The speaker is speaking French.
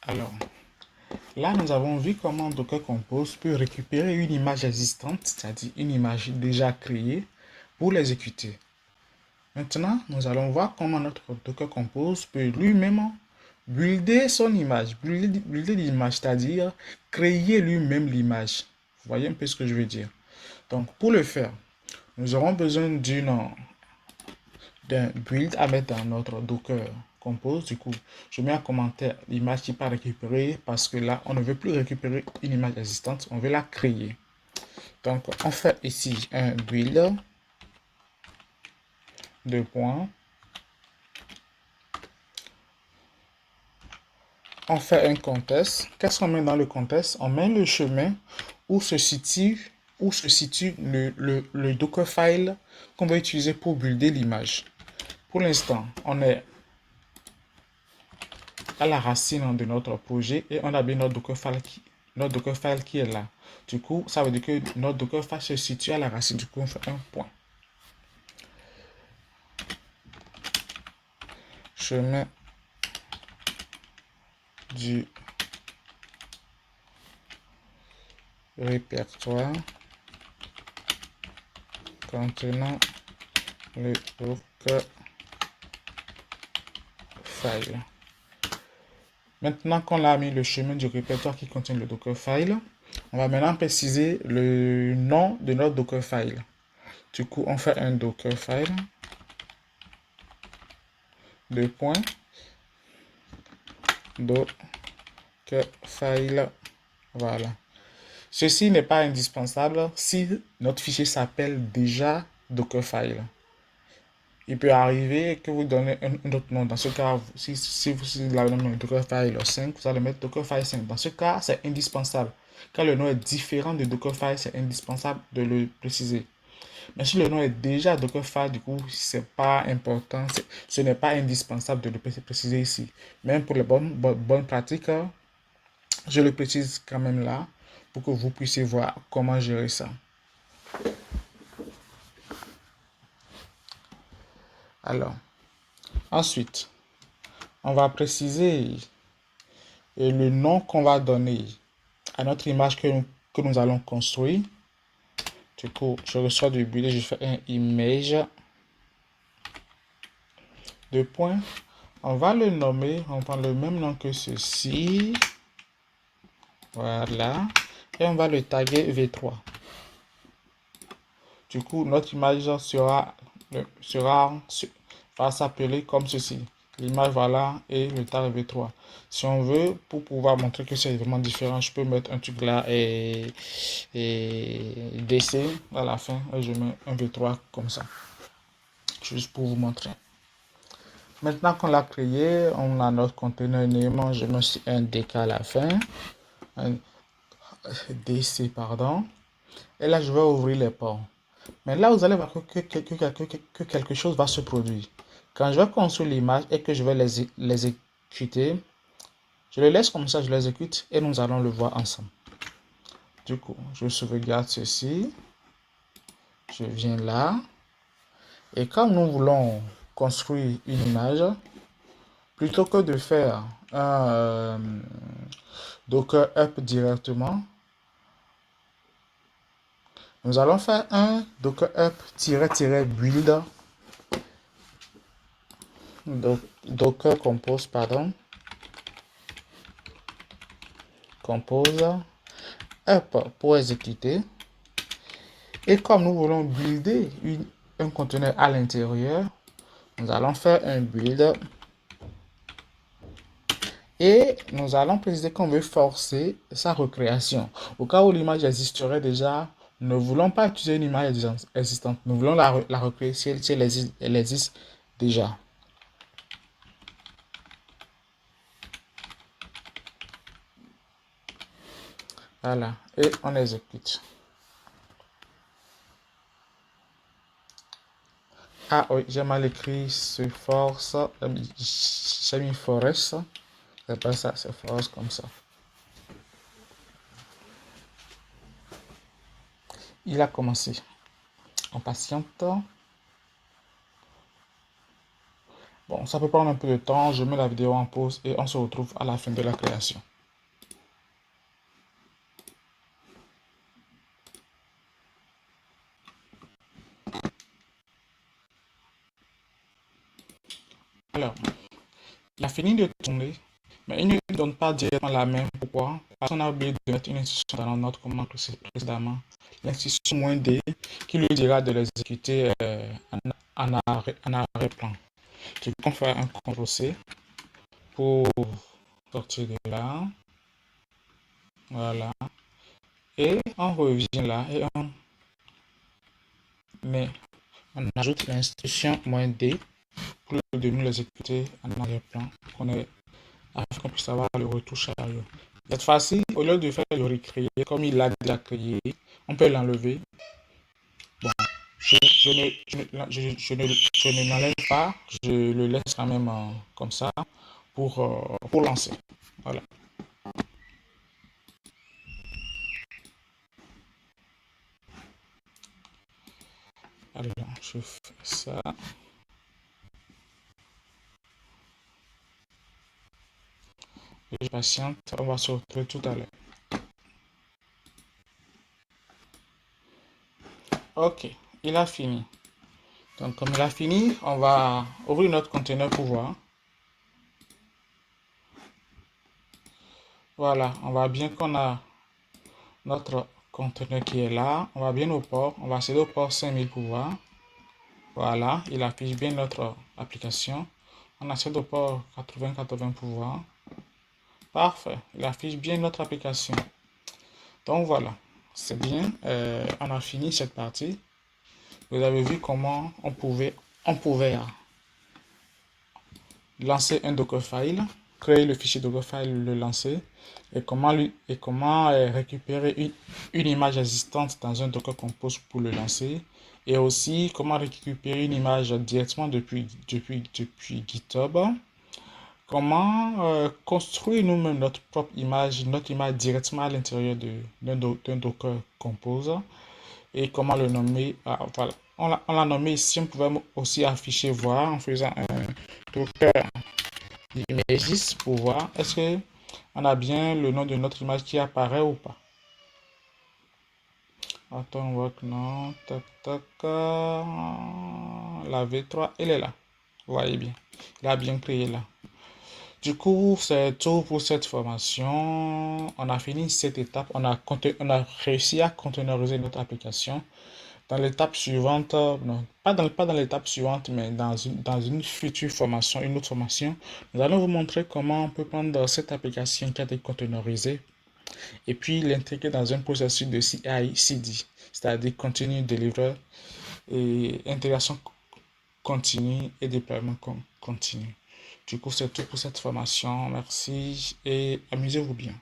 Alors, là, nous avons vu comment Docker Compose peut récupérer une image existante, c'est-à-dire une image déjà créée, pour l'exécuter. Maintenant, nous allons voir comment notre Docker Compose peut lui-même builder son image, builder l'image, c'est-à-dire créer lui-même l'image. Vous voyez un peu ce que je veux dire. Donc, pour le faire, nous aurons besoin d'un build à mettre dans notre Docker Compose. Du coup, je mets en commentaire l'image qui n'est pas récupérée parce que là, on ne veut plus récupérer une image existante, on veut la créer. Donc, on fait ici un build, deux points. On fait un contest. Qu'est-ce qu'on met dans le contest? On met le chemin où se situe, le Dockerfile qu'on va utiliser pour builder l'image. Pour l'instant, on est à la racine de notre projet et on a bien notre Dockerfile qui est là. Du coup, ça veut dire que notre Dockerfile se situe à la racine. Du coup, on fait un point. Chemin du répertoire contenant le Dockerfile. Maintenant qu'on a mis le chemin du répertoire qui contient le Dockerfile, on va maintenant préciser le nom de notre Dockerfile. Du coup, on fait un Dockerfile, deux points, Dockerfile, voilà. Ceci n'est pas indispensable si notre fichier s'appelle déjà Dockerfile. Il peut arriver que vous donnez un autre nom. Dans ce cas, si vous avez le nom Dockerfile 5, vous allez mettre Dockerfile 5. Dans ce cas, c'est indispensable. Quand le nom est différent de Dockerfile, c'est indispensable de le préciser. Mais si le nom est déjà Dockerfile, du coup, c'est pas important. Ce n'est pas indispensable de le préciser ici. Même pour les bonnes pratiques, je le précise quand même là pour que vous puissiez voir comment gérer ça. Alors, ensuite, on va préciser le nom qu'on va donner à notre image que nous allons construire. Du coup, je reçois du bullet, je fais un image. Deux points. On va le nommer, on prend le même nom que ceci. Voilà. Et on va le taguer V3. Du coup, notre image va s'appeler comme ceci. L'image, voilà, et le tag V3. Si on veut, pour pouvoir montrer que c'est vraiment différent, je peux mettre un truc là et DC à la fin. Et je mets un V3 comme ça. Juste pour vous montrer. Maintenant qu'on l'a créé, on a notre conteneur name. Je mets aussi un DK à la fin. Un DC, pardon. Et là, je vais ouvrir les ports. Mais là, vous allez voir que quelque chose va se produire. Quand je vais construire l'image et que je vais l'exécuter, je le laisse comme ça, je l'exécute et nous allons le voir ensemble. Du coup, je sauvegarde ceci. Je viens là. Et quand nous voulons construire une image, plutôt que de faire un Docker up directement, nous allons faire un Docker up-build Docker compose, pardon, compose up pour exécuter. Et comme nous voulons builder un conteneur à l'intérieur, nous allons faire un build et nous allons préciser qu'on veut forcer sa recréation. Au cas où l'image existerait déjà, nous ne voulons pas utiliser une image existante. Nous voulons la recréer si elle existe déjà. Voilà, et on exécute. Ah oui, j'ai mal écrit ce force. J'ai mis forest. C'est pas ça, c'est force comme ça. Il a commencé. On patiente. Bon, ça peut prendre un peu de temps. Je mets la vidéo en pause et on se retrouve à la fin de la création. Alors, il a fini de tourner, mais il ne donne pas directement la main. Pourquoi? Parce qu'on a oublié de mettre une instruction dans notre commande précédemment. L'instruction "-d" qui lui dira de l'exécuter en arrière-plan. Tu peux faire un CTRL-C pour sortir de là. Voilà. Et on revient là et on ajoute l'instruction "-d" pour de nous l'exécuter en arrière-plan. Afin qu'on puisse avoir le retour chariot. Cette fois-ci, au lieu de faire le recréer comme il l'a déjà créé, on peut l'enlever. Bon, je ne l'enlève pas, je le laisse quand même comme ça pour lancer. Voilà. Alors, je fais ça. Je patiente, on va se retrouver tout à l'heure. Ok, il a fini. Donc, comme il a fini, on va ouvrir notre conteneur pour voir. Voilà, on voit bien qu'on a notre conteneur qui est là. On va bien au port. On va accéder au port 5000 pour voir. Voilà, il affiche bien notre application. On accède au port 8080 pour voir. Parfait, il affiche bien notre application. Donc voilà, c'est bien. On a fini cette partie. Vous avez vu comment on pouvait lancer un Dockerfile, créer le fichier Dockerfile, le lancer, et comment récupérer une image existante dans un Docker Compose pour le lancer, et aussi comment récupérer une image directement depuis GitHub, comment construire nous-mêmes notre propre image, directement à l'intérieur d'un Docker Compose, et comment le nommer. Voilà, on l'a nommé ici. On pouvait aussi afficher voir en faisant un Docker Images pour voir est-ce que on a bien le nom de notre image qui apparaît ou pas. Attends, on voit que non. Tac, tac. La V3, elle est là. Vous voyez bien. Il a bien créé là. Du coup, c'est tout pour cette formation. On a fini cette étape. On a réussi à containeriser notre application. Dans l'étape suivante, non, pas dans l'étape suivante, mais dans une future formation, une autre formation, nous allons vous montrer comment on peut prendre cette application qui a été containerisée et puis l'intégrer dans un processus de CI/CD, c'est-à-dire Continuous Delivery et intégration continue et déploiement continu. Du coup, c'est tout pour cette formation. Merci et amusez-vous bien.